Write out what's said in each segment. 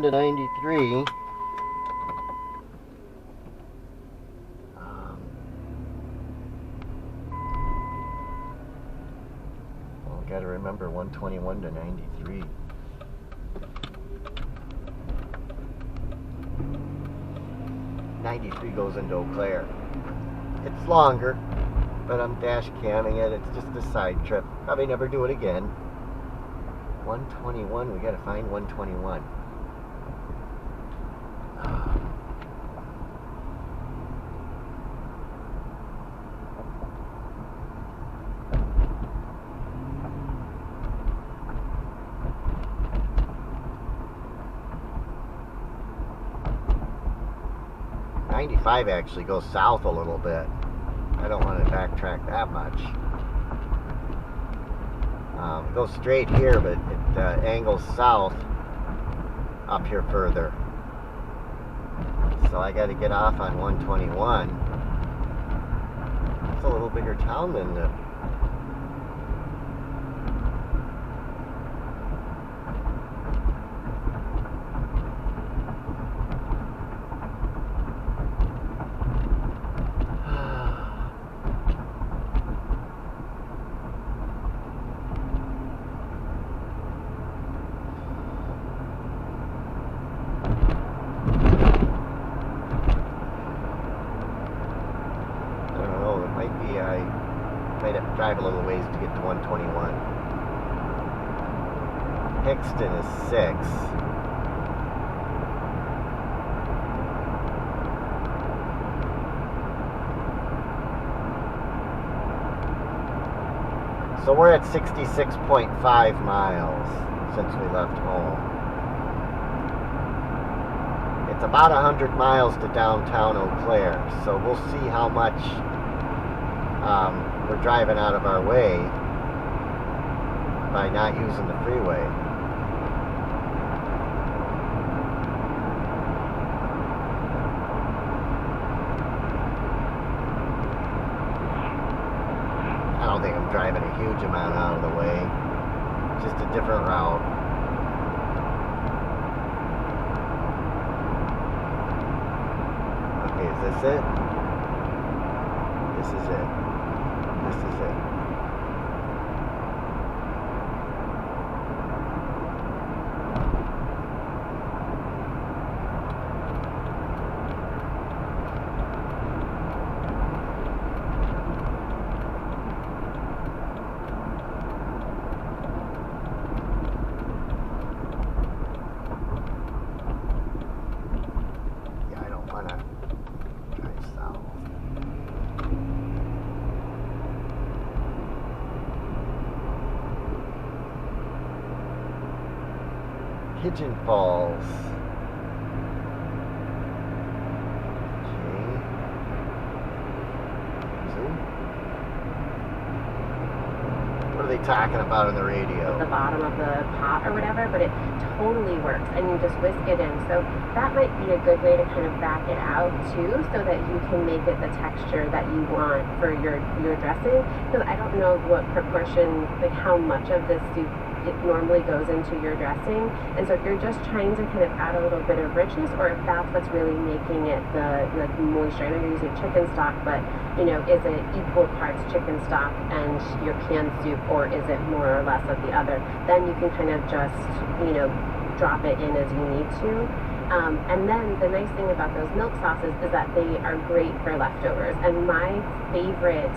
to 93. Well, gotta remember 121 to 93. '93 goes into Eau Claire. It's longer, but I'm dash camming it. It's just a side trip. Probably never do it again. 121. We gotta find 121. 95 actually goes south a little bit. I don't want to backtrack that much. It goes straight here, but it angles south up here further. So I got to get off on 121. It's a little bigger town than the... might have to drive a little ways to get to 121. Hixton is 6. So we're at 66.5 miles since we left home. It's about 100 miles to downtown Eau Claire, so we'll see how much we're driving out of our way by not using the freeway. I don't think I'm driving a huge amount out of the way. Just a different route. Okay, is this it? This is it. This is it. Yeah, I don't want to drive south. Pigeon Falls. Okay. Zoom. What are they talking about on the radio? The bottom of the pot or whatever, but it totally works, and you just whisk it in. So that might be a good way to kind of back it out too, so that you can make it the texture that you want for your dressing. Because I don't know what proportion, like how much of this soup it normally goes into your dressing, and so if you're just trying to kind of add a little bit of richness, or if that's what's really making it the moisture. I know you're using chicken stock, but you know, is it equal parts chicken stock and your canned soup, or is it more or less of the other? Then you can kind of just, you know, drop it in as you need to. And then the nice thing about those milk sauces is that they are great for leftovers. And my favorite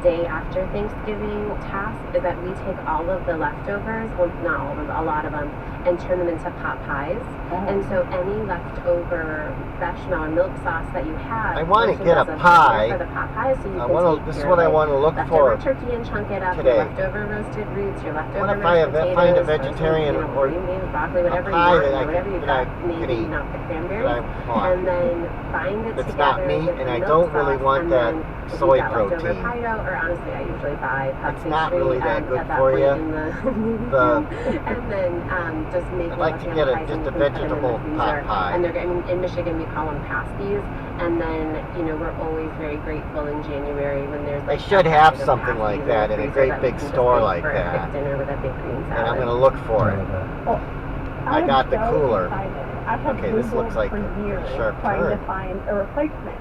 day after Thanksgiving task is that we take all of the leftovers, well, not all of them, but a lot of them, and turn them into pot pies. And so any leftover bechamel and milk sauce that you have, I want to get a pie. For the pot pies, so you I can want take to, this is your, what I want to look for turkey and chunk it up, today. your leftover roasted roots, your leftover What if mashed I potatoes, find a vegetarian roasted, or green beans, broccoli, whatever a pie you want, that whatever you that got, I maybe can eat, not the that cranberries, I want. and then bind it It's together not meat, with and the I milk don't really sauce, want and that then if soy you've got leftover protein. pie dough, or honestly, I usually buy puff It's not pastry, really that good at that for point you. in and then just make I'd like to get just a vegetable pot pie. And they're, I mean, in Michigan we call them pasties, and then, you know, we're always very grateful in January when there's They like should have something like that in a great big store like that. Dinner with a big green salad. And I'm going to look for it. I got the cooler. I've had Okay, this Googled looks like for a years sharp trying to turn. find a replacement.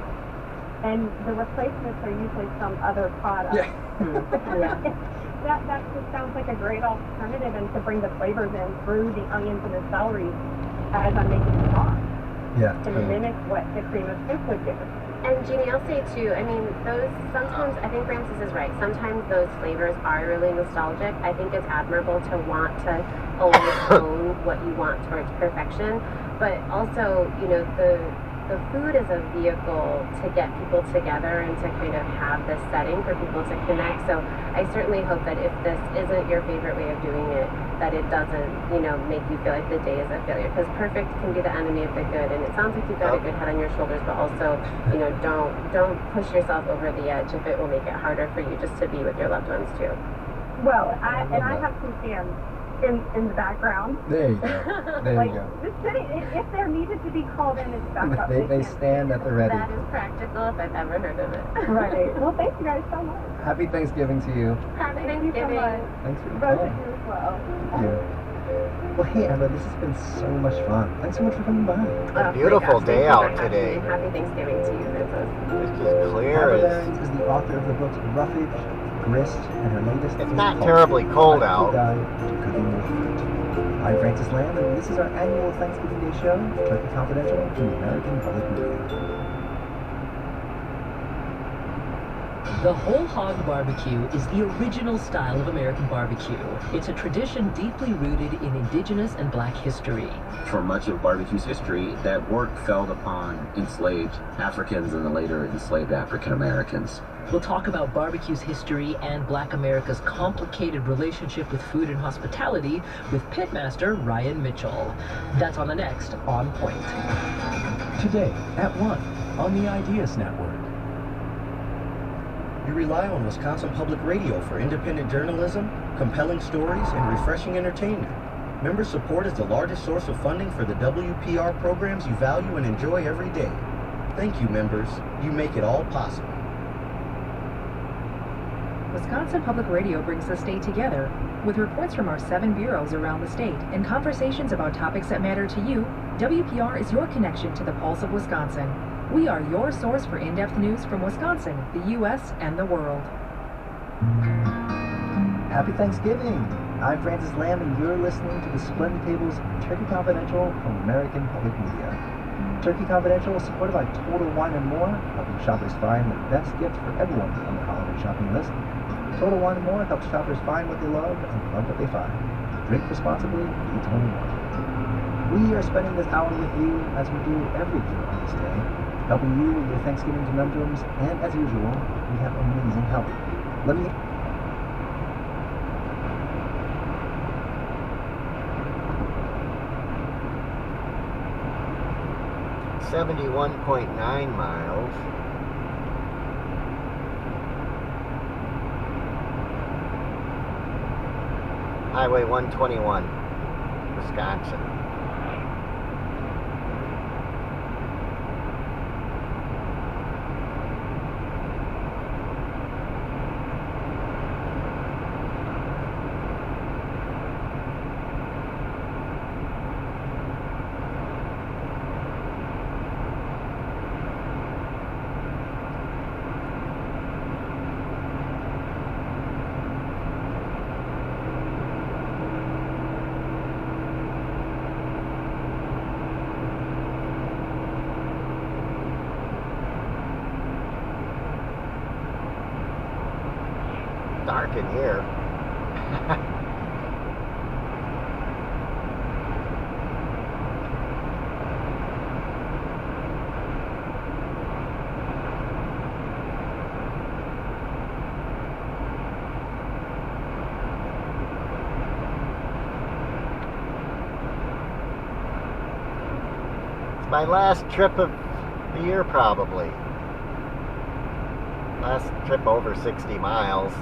And the replacements are usually some other product. Yeah. That just sounds like a great alternative, and to bring the flavors in through the onions and the celery as I'm making the sauce. Yeah. To mimic what the cream of soup would do. And Jeannie, I'll say too, I mean, those sometimes, I think Francis is right, sometimes those flavors are really nostalgic. I think it's admirable to want to always own what you want towards perfection, but also, you know, the food is a vehicle to get people together and to kind of have this setting for people to connect. So I certainly hope that if this isn't your favorite way of doing it, that it doesn't, you know, make you feel like the day is a failure. Because perfect can be the enemy of the good. And it sounds like you've got a good head on your shoulders, but also, you know, don't push yourself over the edge if it will make it harder for you just to be with your loved ones too. Well, I have some fans in the background. There you go. There Like, you go. this city, if they're needed to be called in, it's back up. They can. stand at the ready. That is practical if I've ever heard of it. Right. Well, thank you guys so much. Happy Thanksgiving to you. Happy Thank you so Thanksgiving. much. Thanks for Both calling. of you as well. Thank you. Well, hey, Emma, this has been so much fun. Thanks so much for coming by. Oh, Beautiful my gosh, day thank you out for having today. me. Happy Thanksgiving to you, Princess. It's just clear Emma as... Larens is the author of the books Roughage, Grist, and her latest. It's is not called terribly cold Practical out. Guide to Cooking with Fruit. I'm Francis Lamb, and this is our annual Thanksgiving Day show, Turkey Confidential, from the American Public Radio. The whole hog barbecue is the original style of American barbecue. It's a tradition deeply rooted in indigenous and black history. For much of barbecue's history, that work fell upon enslaved Africans and the later enslaved African Americans. We'll talk about barbecue's history and Black America's complicated relationship with food and hospitality with pitmaster Ryan Mitchell. That's on the next On Point. Today at 1 on the Ideas Network. You rely on Wisconsin Public Radio for independent journalism, compelling stories, and refreshing entertainment. Member support is the largest source of funding for the WPR programs you value and enjoy every day. Thank you, members. You make it all possible. Wisconsin Public Radio brings the state together with reports from our 7 bureaus around the state and conversations about topics that matter to you. WPR is your connection to the pulse of Wisconsin. We are your source for in-depth news from Wisconsin, the U.S., and the world. Happy Thanksgiving! I'm Francis Lamb, and you're listening to the Splendid Table's Turkey Confidential from American Public Media. Turkey Confidential is supported by Total Wine & More, helping shoppers find the best gift for everyone on their holiday shopping list. Total Wine & More helps shoppers find what they love and love what they find. Drink responsibly, eat 21. We are spending this hour with you as we do every year on this day, helping you with your Thanksgiving conundrums, and as usual, we have amazing help. Let me 71.9 miles. Highway 121, Wisconsin. Dark in here. It's my last trip of the year, probably. Last trip over 60 miles.